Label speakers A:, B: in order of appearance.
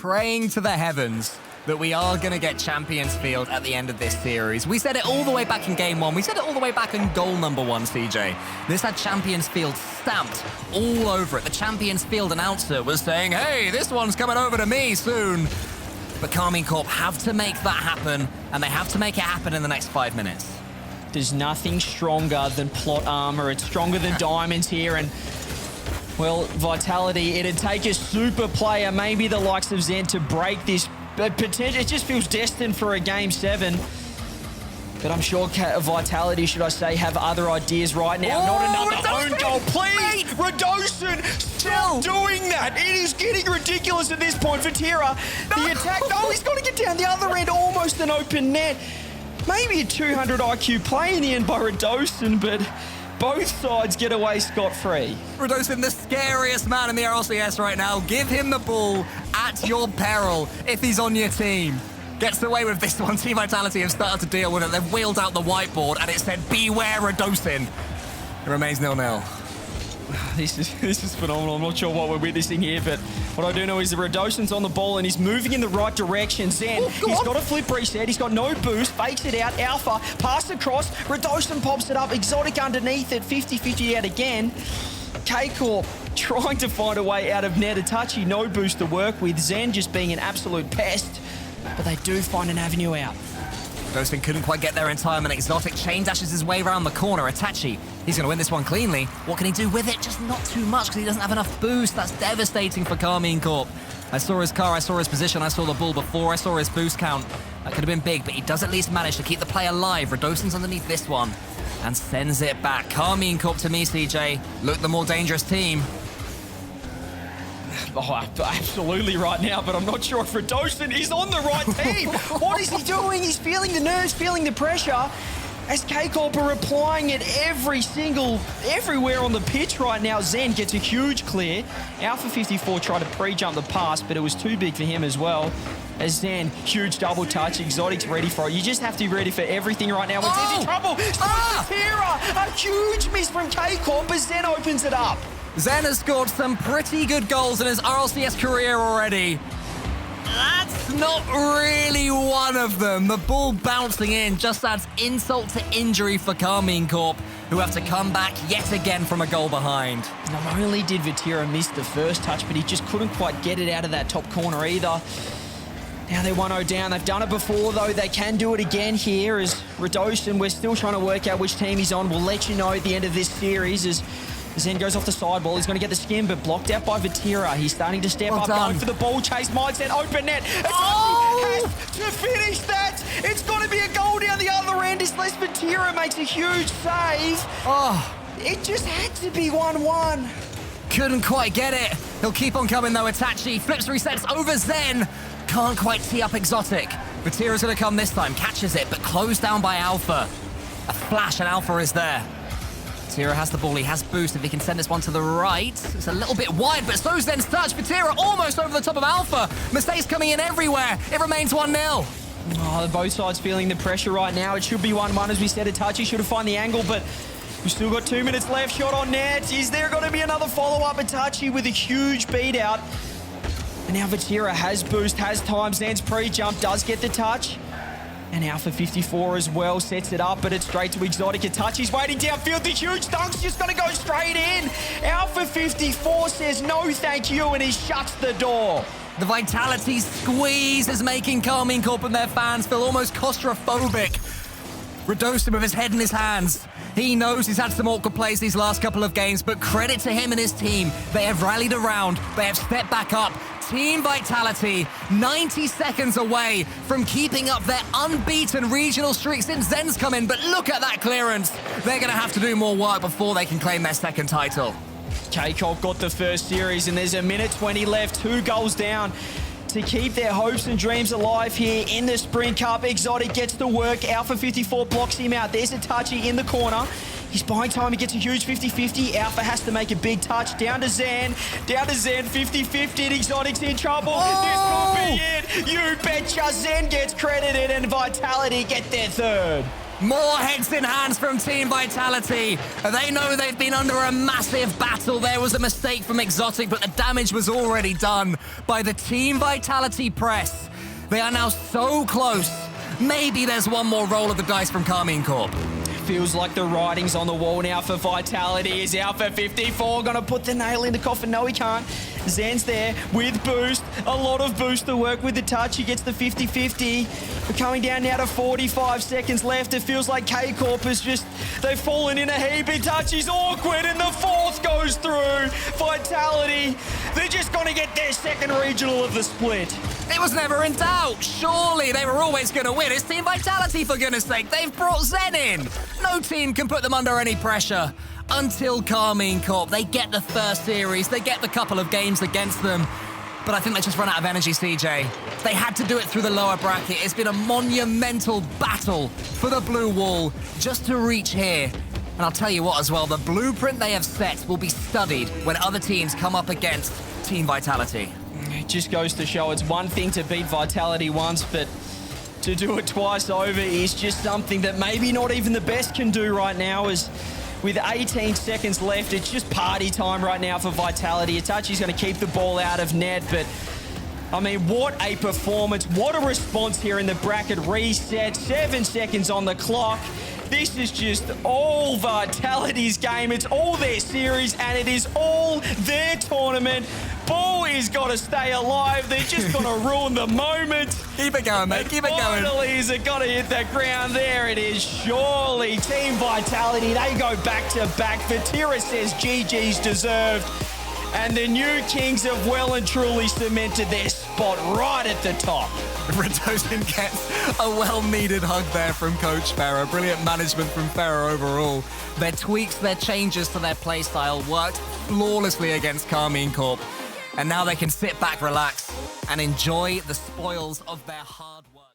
A: praying to the heavens that we are going to get Champions Field at the end of this series. We said it all the way back in Game 1. We said it all the way back in goal number 1, CJ. This had Champions Field stamped all over it. The Champions Field announcer was saying, hey, this one's coming over to me soon. But Karmine Corp have to make that happen, and they have to make it happen in the next 5 minutes.
B: There's nothing stronger than plot armor. It's stronger than diamonds here, and well, Vitality, it'd take a super player, maybe the likes of Zen, to break this. But potentially, it just feels destined for a Game 7. But I'm sure Vitality, should I say, have other ideas right now. Not another own goal, please! Radosin, still doing that! It is getting ridiculous at this point for Tira. The attack, no, he's got to get down the other end, almost an open net. Maybe a 200 IQ play in the end by Radosin, but both sides get away scot-free.
A: Radosin, the scariest man in the RLCS right now. Give him the ball at your peril if he's on your team. Gets away with this one. Team Vitality have started to deal with it. They've wheeled out the whiteboard and it said, beware Radosin. It remains 0-0.
B: This is phenomenal. I'm not sure what we're witnessing here, but what I do know is that Radosin's on the ball and he's moving in the right direction. Zen, he's got a flip reset. He's got no boost. Fakes it out. Alpha, pass across. Radosin pops it up. Exotic underneath it. 50-50 out again. K-Corp trying to find a way out of net. Itachi, no boost to work with. Zen just being an absolute pest, but they do find an avenue out.
A: Radosin couldn't quite get there in time, and Exotic chain dashes his way around the corner. Itachi, he's going to win this one cleanly. What can he do with it? Just not too much, because he doesn't have enough boost. That's devastating for Karmine Corp. I saw his car, I saw his position, I saw the ball before, I saw his boost count. That could have been big, but he does at least manage to keep the play alive. Radosin's underneath this one and sends it back. Karmine Corp, to me, CJ, look the more dangerous team.
B: Oh, absolutely right now, but I'm not sure if Radosin is on the right team. What is he doing? He's feeling the nerves, feeling the pressure. As K-Corp are applying it everywhere on the pitch right now. Zen gets a huge clear. Alpha 54 tried to pre-jump the pass, but it was too big for him as well. As Zen, huge double touch. Exotic's ready for it. You just have to be ready for everything right now. When Zen's in trouble, Tira, a huge miss from K-Corp, but Zen opens it up.
A: Zen has scored some pretty good goals in his RLCS career already. That's not really one of them. The ball bouncing in just adds insult to injury for Karmine Corp, who have to come back yet again from a goal behind.
B: Not only did Vatira miss the first touch, but he just couldn't quite get it out of that top corner either. Now they're 1-0 down. They've done it before, though. They can do it again here as Radosin. We're still trying to work out which team he's on. We'll let you know at the end of this series as Zen goes off the sideball. He's going to get the skin, but blocked out by Vatira. He's starting to step up, going for the ball chase mindset. Open net. Has to finish that. It's got to be a goal down the other end as Vatira makes a huge save. It just had to be 1-1.
A: Couldn't quite get it. He'll keep on coming, though. Itachi flips, resets over Zen. Can't quite tee up Exotic. Vatira's going to come this time. Catches it, but closed down by Alpha. A flash, and Alpha is there. Vatira has the ball, he has boost. If he can send this one to the right, it's a little bit wide, but so's Zen's touch. Vatira almost over the top of Alpha. Mistakes coming in everywhere. It remains 1-0.
B: Oh, both sides feeling the pressure right now. It should be 1-1, as we said. Itachi should have found the angle, but we've still got 2 minutes left. Shot on net. Is there going to be another follow-up? Itachi with a huge beat out. And now Vatira has boost, has time. Zen's pre-jump, does get the touch. And Alpha 54 as well sets it up, but it's straight to Exotic. Itachi's waiting downfield. The huge dunk's just going to go straight in. Alpha 54 says no thank you, and he shuts the door.
A: The Vitality squeeze is making Karmine Corp and their fans feel almost claustrophobic. Radosin with his head in his hands. He knows he's had some awkward plays these last couple of games, but credit to him and his team. They have rallied around. They have stepped back up. Team Vitality, 90 seconds away from keeping up their unbeaten regional streak since Zen's come in. But look at that clearance. They're going to have to do more work before they can claim their second title.
B: K-Corp got the first series, and there's a minute 20 left. 2 goals down to keep their hopes and dreams alive here in the Sprint Cup. Exotic gets to work. Alpha 54 blocks him out. There's Itachi in the corner. He's buying time. He gets a huge 50-50. Alpha has to make a big touch. Down to Zen. 50-50. And Exotic's in trouble. This could be it. You betcha. Zen gets credited and Vitality get their third.
A: More heads in hands from Team Vitality. They know they've been under a massive battle. There was a mistake from Exotic, but the damage was already done by the Team Vitality press. They are now so close. Maybe there's one more roll of the dice from Karmine Corp.
B: Feels like the writing's on the wall now for Vitality. He's out for 54. Gonna put the nail in the coffin. No, he can't. Zen's there with boost. A lot of boost to work with the touch. He gets the 50-50. We're coming down now to 45 seconds left. It feels like K-Corp is just... They've fallen in a heap. He touches awkward and the fourth goes through. Vitality, they're just gonna get their second regional of the split.
A: It was never in doubt. Surely they were always going to win. It's Team Vitality, for goodness sake. They've brought Zen in. No team can put them under any pressure until Karmine Corp. They get the first series. They get the couple of games against them. But I think they just run out of energy, CJ. They had to do it through the lower bracket. It's been a monumental battle for the blue wall just to reach here. And I'll tell you what as well, the blueprint they have set will be studied when other teams come up against Team Vitality.
B: It just goes to show it's one thing to beat Vitality once, but to do it twice over is just something that maybe not even the best can do right now. As with 18 seconds left, it's just party time right now for Vitality. Itachi's going to keep the ball out of net, but I mean, what a performance. What a response here in the bracket reset. 7 seconds on the clock. This is just all Vitality's game. It's all their series, and it is all their tournament. Boy's got to stay alive. They're just going to ruin the moment.
A: Keep it going, mate. Keep it going.
B: Finally, is it got to hit the ground? There it is. Surely, Team Vitality, they go back-to-back. Vatira says GG's deserved. And the new Kings have well and truly cemented their spot right at the top.
A: Radosin gets a well-needed hug there from Coach Ferrer. Brilliant management from Ferrer overall. Their tweaks, their changes to their playstyle worked flawlessly against Karmine Corp. And now they can sit back, relax, and enjoy the spoils of their hard work.